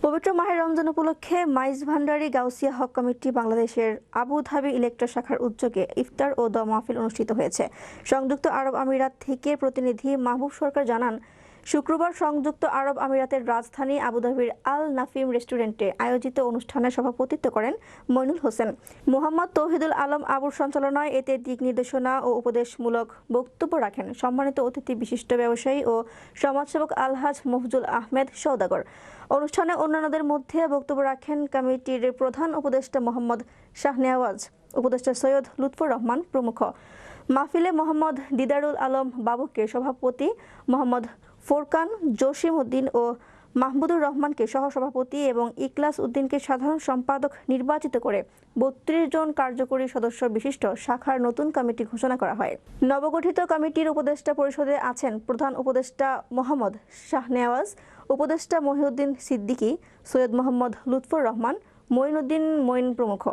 পবিত্র মাহে রমজান উপলক্ষে মাইজ ভান্ডারী গাউসিয়া হক কমিটি বাংলাদেশের আবুধাবি ইলেকট্রা শাখার উদ্যোগে ইফতার ও দোয়া মাহফিল অনুষ্ঠিত হয়েছে। সংযুক্ত আরব আমিরাত থেকে প্রতিনিধি মাহবুব সরকার জানান, শুক্রবার সংযুক্ত আরব আমিরাতের রাজধানী আবুধাবির আল নাফিম রেস্টুরেন্টে আয়োজিত অনুষ্ঠানে সভাপতিত্ব করেন মইনুল হোসেন। মোহাম্মদ তৌহিদুল আলম আবুর সঞ্চালনায় এতে দিক নির্দেশনা ও উপদেশমূলক বক্তব্য রাখেন সম্মানিত অতিথি বিশিষ্ট ব্যবসায়ী ও সমাজসেবক আলহাজ মফজুল আহমেদ সওদাগর। অনুষ্ঠানে অন্যান্যদের মধ্যে বক্তব্য রাখেন কমিটির প্রধান উপদেষ্টা মোহাম্মদ শাহনেওয়াজ, উপদেষ্টা সৈয়দ লুৎফর রহমান প্রমুখ। মাহফিলে মোহাম্মদ দিদারুল আলম বাবুকে সভাপতি, মোহাম্মদ ফোরকান জসিম উদ্দিন ও মাহমুদুর রহমানকে সহসভাপতি এবং ইকলাস উদ্দিনকে সাধারণ সম্পাদক নির্বাচিত করে ৩২ জন কার্যকরী সদস্য বিশিষ্ট শাখার নতুন কমিটি ঘোষণা করা হয়। নবগঠিত কমিটির উপদেষ্টা পরিষদে আছেন প্রধান উপদেষ্টা মোহাম্মদ শাহনেওয়াজ, উপদেষ্টা মহিউদ্দিন সিদ্দিকী, সৈয়দ মোহাম্মদ লুৎফর রহমান, মঈনুদ্দিন মঈন প্রমুখ।